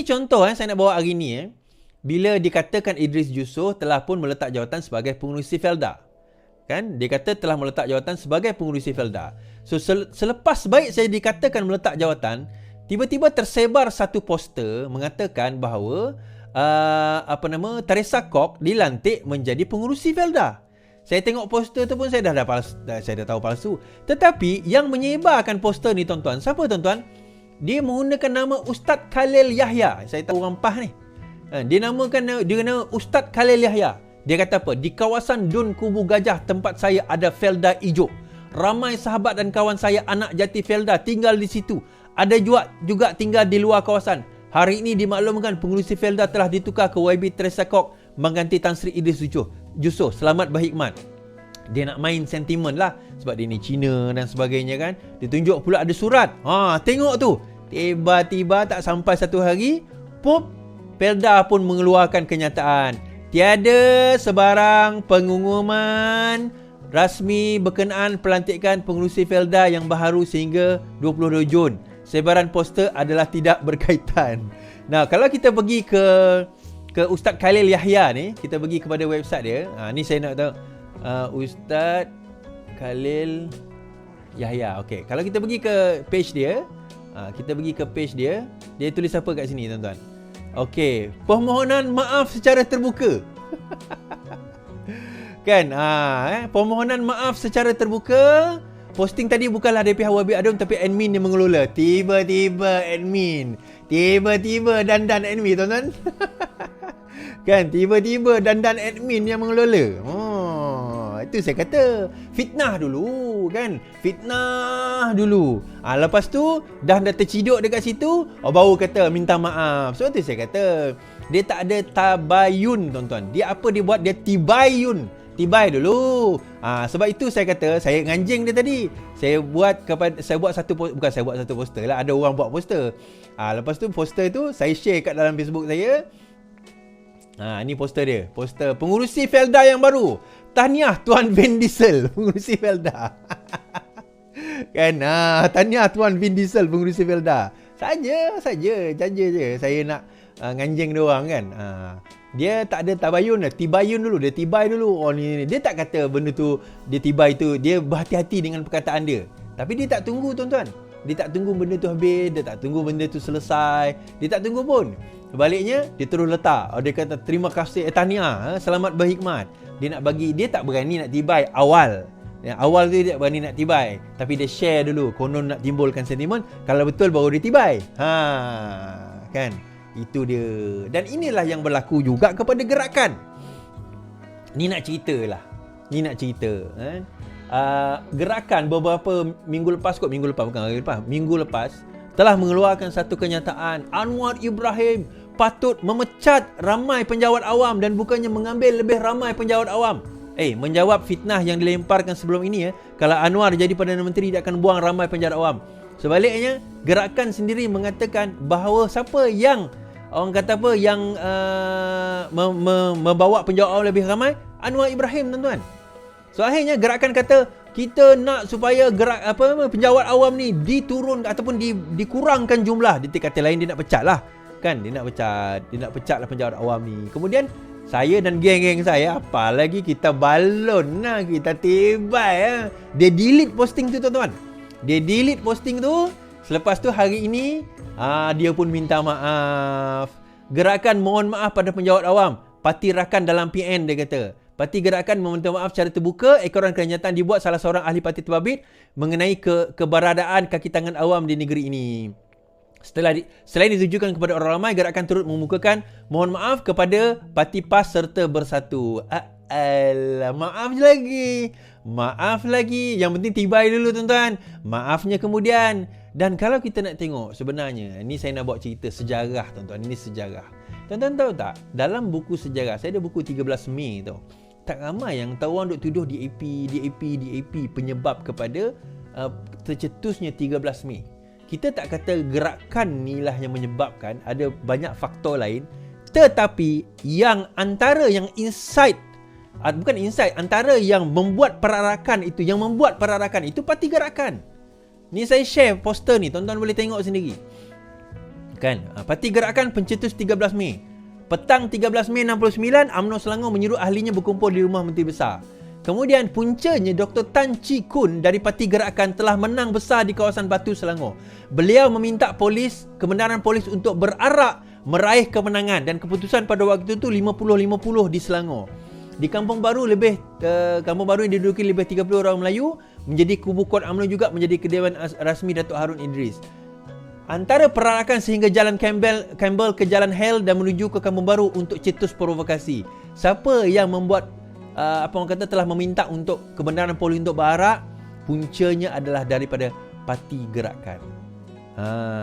contoh saya nak bawa hari ni bila dikatakan Idris Yusof telah pun meletak jawatan sebagai pengurusi Felda. Kan? Dia kata telah meletak jawatan sebagai pengurusi Felda. So selepas baik saya dikatakan meletak jawatan, tiba-tiba tersebar satu poster mengatakan bahawa Teresa Kok dilantik menjadi pengurusi Felda. Saya tengok poster tu pun saya dah tahu palsu. Tetapi yang menyebarkan poster ni tuan-tuan, siapa tuan-tuan? Dia menggunakan nama Ustaz Khalil Yahya. Saya tahu orang PAH ni. Dia nama Ustaz Khalil Yahya. Dia kata apa? Di kawasan Dun Kubu Gajah tempat saya ada Felda hijau. Ramai sahabat dan kawan saya anak jati Felda tinggal di situ. Ada juga tinggal di luar kawasan. Hari ini dimaklumkan pengurusi Felda telah ditukar ke YB Teresa Kok mengganti Tan Sri Idris Yusof. Selamat berhikmat. Dia nak main sentimen lah sebab dia ni Cina dan sebagainya kan. Dia tunjuk pula ada surat. Tengok tu. Tiba-tiba tak sampai satu hari, pop, Felda pun mengeluarkan kenyataan. Tiada sebarang pengumuman rasmi berkenaan pelantikan pengurusi Felda yang baharu sehingga 22 Jun. Sebaran poster adalah tidak berkaitan. Nah, kalau kita pergi ke Ustaz Khalil Yahya ni, kita pergi kepada website dia. Ni saya nak tahu. Ustaz Khalil Yahya. Okey, kalau kita pergi ke page dia, dia tulis apa kat sini tuan-tuan? Okey, permohonan maaf secara terbuka. Kan? Permohonan maaf secara terbuka. Posting tadi bukanlah dari pihak YB Adom tapi admin yang mengelola. Tiba-tiba dandan admin tuan-tuan. Kan? Tiba-tiba dandan admin yang mengelola. Itu saya kata fitnah dulu kan. Lepas tu dah terciduk dekat situ, baru kata minta maaf. So tu saya kata dia tak ada tabayun tuan-tuan. Dia apa dia buat? Dia tibai dulu. Sebab itu saya kata saya nganjing dia tadi. Saya buat satu poster lah. Ada orang buat poster. Lepas tu poster tu saya share kat dalam Facebook saya. Ni poster dia. Poster pengurusi Felda yang baru. Tahniah Tuan Vin Diesel, pengurusi Felda. Kan? Tahniah Tuan Vin Diesel, pengurusi Felda. Saja je. Saya nak nganjing dia orang kan. Dia tak ada tabayun lah. Tibayun dulu. Dia tibai dulu. Ni. Dia tak kata benda tu, dia tibai tu. Dia berhati-hati dengan perkataan dia. Tapi dia tak tunggu tuan-tuan. Dia tak tunggu benda tu habis. Dia tak tunggu benda tu selesai. Dia tak tunggu pun. Sebaliknya, dia terus letak. Dia kata terima kasih, tahniah, selamat berhikmat. Dia nak bagi, dia tak berani nak tibai awal. Awal tu dia tak berani nak tibai. Tapi dia share dulu. Konon nak timbulkan sentimen. Kalau betul baru dia tibai. Kan? Itu dia. Dan inilah yang berlaku juga kepada gerakan. Ni nak cerita. Gerakan beberapa minggu lepas telah mengeluarkan satu kenyataan. Anwar Ibrahim patut memecat ramai penjawat awam dan bukannya mengambil lebih ramai penjawat awam. Menjawab fitnah yang dilemparkan sebelum ini kalau Anwar jadi Perdana Menteri dia akan buang ramai penjawat awam. Sebaliknya, gerakan sendiri mengatakan bahawa siapa yang membawa penjawat awam lebih ramai, Anwar Ibrahim tuan-tuan. So akhirnya gerakan kata kita nak supaya penjawat awam ni diturun ataupun dikurangkan jumlah. Di kata lain dia nak pecat lah. Kan? Dia nak pecat lah penjawat awam ni. Kemudian saya dan geng-geng saya, apalagi kita balon lah, kita tibai. Dia delete posting tu tuan-tuan. Selepas tu hari ini dia pun minta maaf. Gerakan mohon maaf pada penjawat awam. Parti rakan dalam PN dia kata. Parti gerakan meminta maaf secara terbuka. Ekoran kenyataan dibuat salah seorang ahli parti terbabit mengenai keberadaan kaki tangan awam di negeri ini. Selain ditujukan kepada orang ramai, gerakan turut memukakan mohon maaf kepada Parti PAS serta Bersatu. Maaf lagi. Yang penting tibai dulu tuan-tuan. Maafnya kemudian. Dan kalau kita nak tengok sebenarnya, ni saya nak bawa cerita sejarah tuan-tuan. Ini sejarah. Tuan-tuan tahu tak? Dalam buku sejarah, saya ada buku 13 Mei tu. Tak ramai yang tahu orang duk tuduh DAP penyebab kepada tercetusnya 13 Mei. Kita tak kata gerakan ni lah yang menyebabkan, ada banyak faktor lain. Tetapi yang antara yang antara yang membuat perarakan itu parti gerakan. Ni saya share poster ni, tuan-tuan boleh tengok sendiri. Kan? Parti Gerakan pencetus 13 Mei. Petang 13 Mei 69, UMNO Selangor menyuruh ahlinya berkumpul di Rumah Menteri Besar. Kemudian puncanya Dr. Tan Chee Kun dari Parti Gerakan telah menang besar di kawasan Batu Selangor. Beliau meminta kebenaran polis untuk berarak meraih kemenangan dan keputusan pada waktu itu 50-50 di Selangor. Di Kampung Baru yang diduduki lebih 30 orang Melayu menjadi kubu kuat UMNO juga menjadi kediaman rasmi Datuk Harun Idris. Antara perarakan sehingga Jalan Campbell ke Jalan Hell dan menuju ke Kampung Baru untuk cetus provokasi. Siapa yang membuat telah meminta untuk kebenaran polis untuk berarak? Puncanya adalah daripada Parti Gerakan.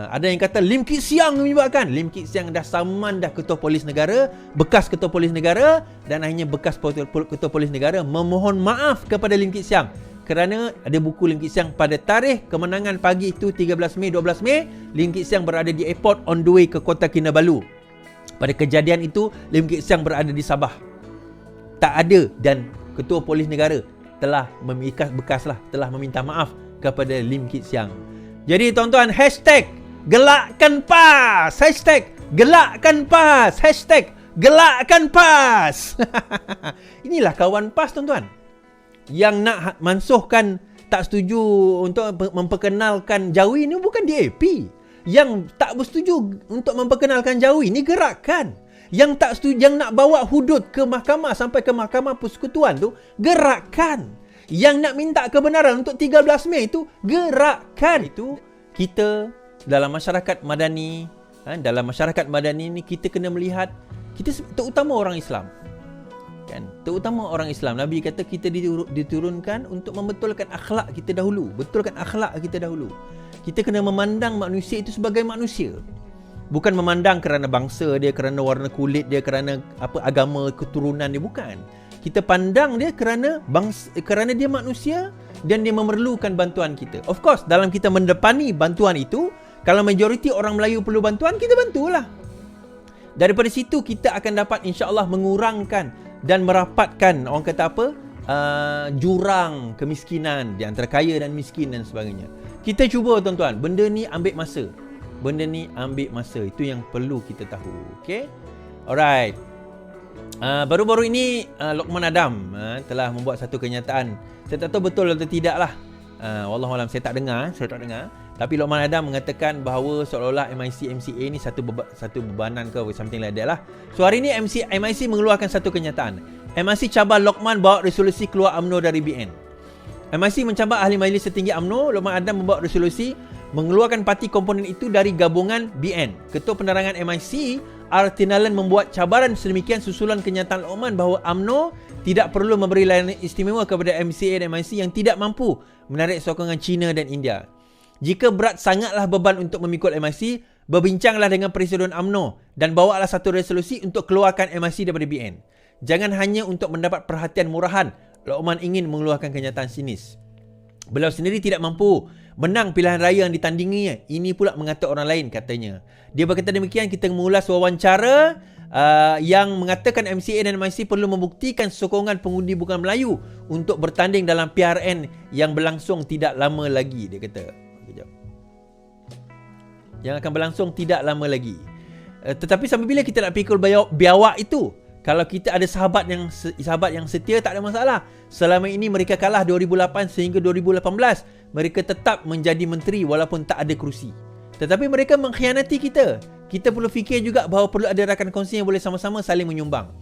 Ada yang kata Lim Kit Siang menyebabkan. Lim Kit Siang dah saman dah ketua polis negara, bekas ketua polis negara, dan akhirnya bekas ketua polis negara memohon maaf kepada Lim Kit Siang kerana ada buku Lim Kit Siang pada tarikh kemenangan pagi itu 13 Mei, 12 Mei, Lim Kit Siang berada di airport on the way ke Kota Kinabalu. Pada kejadian itu, Lim Kit Siang berada di Sabah. Tak ada, dan ketua polis negara telah telah meminta maaf kepada Lim Kit Siang. Jadi tuan-tuan, hashtag gelakkan PAS, hashtag gelakkan PAS, hashtag gelakkan PAS. Inilah kawan PAS tuan-tuan, yang nak mansuhkan tak setuju untuk memperkenalkan Jawi ni bukan DAP. Yang tak bersetuju untuk memperkenalkan Jawi ni Gerakan. Yang tak setuju, yang nak bawa hudud ke mahkamah sampai ke Mahkamah Persekutuan tu Gerakan. Yang nak minta kebenaran untuk 13 Mei itu Gerakan. Itu kita dalam masyarakat madani, ni kita kena melihat, kita terutama orang Islam. Kan, terutama orang Islam, Nabi kata kita diturunkan untuk membetulkan akhlak kita dahulu. Betulkan akhlak kita dahulu. Kita kena memandang manusia itu sebagai manusia. Bukan memandang kerana bangsa dia, kerana warna kulit dia, kerana agama, keturunan dia, bukan. Kita pandang dia kerana dia manusia dan dia memerlukan bantuan kita. Of course, dalam kita mendepani bantuan itu, kalau majoriti orang Melayu perlu bantuan, kita bantulah. Daripada situ kita akan dapat insya-Allah mengurangkan dan merapatkan jurang kemiskinan di antara kaya dan miskin dan sebagainya. Kita cuba tuan-tuan, benda ni ambil masa. Itu yang perlu kita tahu. Okay? Alright. Baru-baru ini Lokman Adam telah membuat satu kenyataan. Saya tak tahu betul atau tidak lah. Wallahualam, saya tak dengar. Tapi Lokman Adam mengatakan bahawa seolah-olah MIC-MCA ni satu bebanan ke something like that lah. So hari ni MIC mengeluarkan satu kenyataan. MIC cabar Lokman bawa resolusi keluar UMNO dari BN. MIC mencabar Ahli Majlis Tertinggi UMNO, Lokman Adam membawa resolusi mengeluarkan parti komponen itu dari gabungan BN. Ketua Penerangan MIC, R. Tinalan membuat cabaran sedemikian susulan kenyataan Lokman bahawa UMNO tidak perlu memberi layanan istimewa kepada MCA dan MIC yang tidak mampu menarik sokongan China dan India. Jika berat sangatlah beban untuk memikul MIC, berbincanglah dengan Presiden UMNO dan bawalah satu resolusi untuk keluarkan MIC daripada BN. Jangan hanya untuk mendapat perhatian murahan, Lokman ingin mengeluarkan kenyataan sinis. Beliau sendiri tidak mampu menang pilihan raya yang ditandinginya. Ini pula mengata orang lain, katanya. Dia berkata demikian, kita mengulas wawancara yang mengatakan MCA dan MIC perlu membuktikan sokongan pengundi bukan Melayu untuk bertanding dalam PRN yang berlangsung tidak lama lagi, dia kata. Yang akan berlangsung tidak lama lagi. Tetapi sampai bila kita nak pikul biawak itu? Kalau kita ada sahabat yang setia, tak ada masalah. Selama ini mereka kalah 2008 sehingga 2018. Mereka tetap menjadi menteri walaupun tak ada kerusi. Tetapi mereka mengkhianati kita. Kita perlu fikir juga bahawa perlu ada rakan kongsi yang boleh sama-sama saling menyumbang.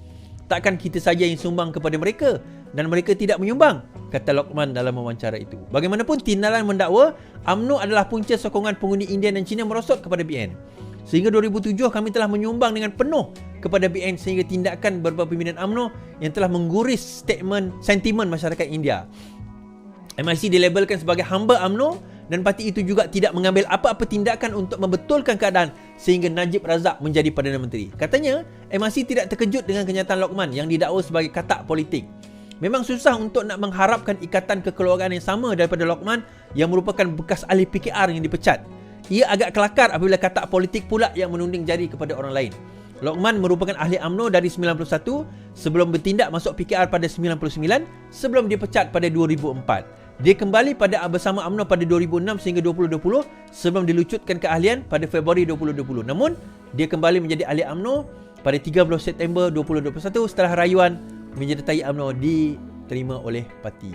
Takkan kita saja yang sumbang kepada mereka dan mereka tidak menyumbang, kata Lokman dalam wawancara itu. Bagaimanapun, Tinalan mendakwa UMNO adalah punca sokongan pengundi India dan China merosot kepada BN. Sehingga 2007 kami telah menyumbang dengan penuh kepada BN sehingga tindakan beberapa pimpinan UMNO yang telah mengguris sentimen masyarakat India. MIC dilabelkan sebagai hamba UMNO dan parti itu juga tidak mengambil apa-apa tindakan untuk membetulkan keadaan sehingga Najib Razak menjadi Perdana Menteri. Katanya, MIC tidak terkejut dengan kenyataan Lokman yang didakwa sebagai katak politik. Memang susah untuk nak mengharapkan ikatan kekeluargaan yang sama daripada Lokman yang merupakan bekas ahli PKR yang dipecat. Ia agak kelakar apabila katak politik pula yang menunding jari kepada orang lain. Lokman merupakan ahli UMNO dari 91 sebelum bertindak masuk PKR pada 99 sebelum dipecat pada 2004. Dia kembali bersama UMNO pada 2006 sehingga 2020 sebelum dilucutkan keahlian pada Februari 2020. Namun, dia kembali menjadi ahli UMNO pada 30 September 2021 setelah rayuan menyertai UMNO diterima oleh parti.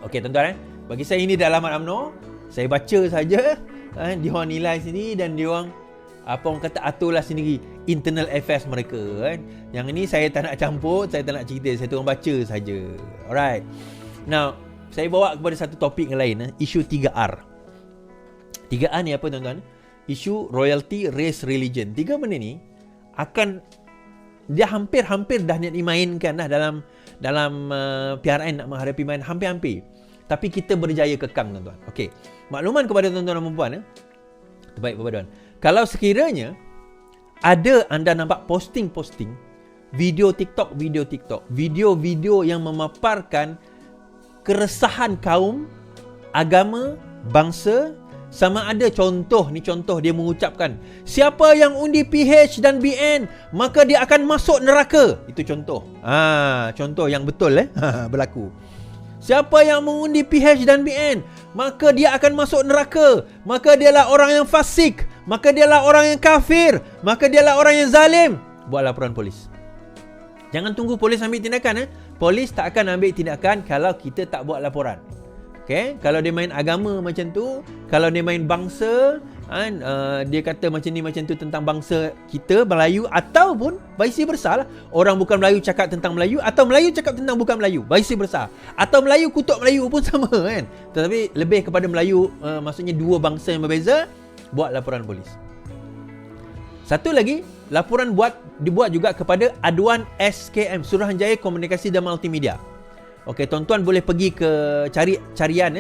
Okey tuan-tuan, bagi saya ini dah alamat UMNO. Saya baca saja, diorang nilai sini dan diorang orang kata aturlah sendiri internal affairs mereka kan. Yang ini saya tak nak campur, saya tak nak cerita, saya turun baca saja. Alright. Now, saya bawa kepada satu topik yang lain, isu 3R. 3R ni apa tuan-tuan? Isu royalty, race, religion. 3 benda ni akan dia hampir-hampir dah nak dimainkan dah dalam PRN nak menghadapi main hampir-hampir. Tapi kita berjaya kekang tuan-tuan. Okey. Makluman kepada tuan-tuan dan puan terbaik puan. Kalau sekiranya ada anda nampak posting-posting video TikTok, video-video yang memaparkan keresahan kaum, agama, bangsa, sama ada contoh dia mengucapkan siapa yang undi PH dan BN maka dia akan masuk neraka. Itu contoh. Contoh yang betul berlaku. Siapa yang mengundi PH dan BN maka dia akan masuk neraka. Maka dialah orang yang fasik, maka dialah orang yang kafir, maka dialah orang yang zalim. Buat laporan polis. Jangan tunggu polis ambil tindakan. Polis tak akan ambil tindakan kalau kita tak buat laporan. Okay? Kalau dia main agama macam tu, kalau dia main bangsa, dia kata macam ni macam tu tentang bangsa kita Melayu, ataupun vice versa lah. Orang bukan Melayu cakap tentang Melayu, atau Melayu cakap tentang bukan Melayu, vice versa. Atau Melayu kutuk Melayu pun sama kan. Tetapi lebih kepada Melayu, maksudnya dua bangsa yang berbeza, buat laporan polis. Satu lagi, laporan dibuat juga kepada aduan SKM, Suruhanjaya Komunikasi dan Multimedia. Okey, tuan-tuan boleh pergi ke carian.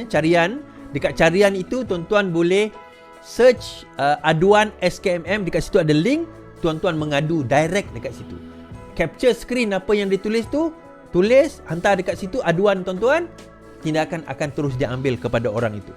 Dekat carian itu tuan-tuan boleh search aduan SKMM. Dekat situ ada link, tuan-tuan mengadu direct dekat situ. Capture screen apa yang ditulis tu, tulis, hantar dekat situ aduan tuan-tuan, tindakan akan terus diambil kepada orang itu.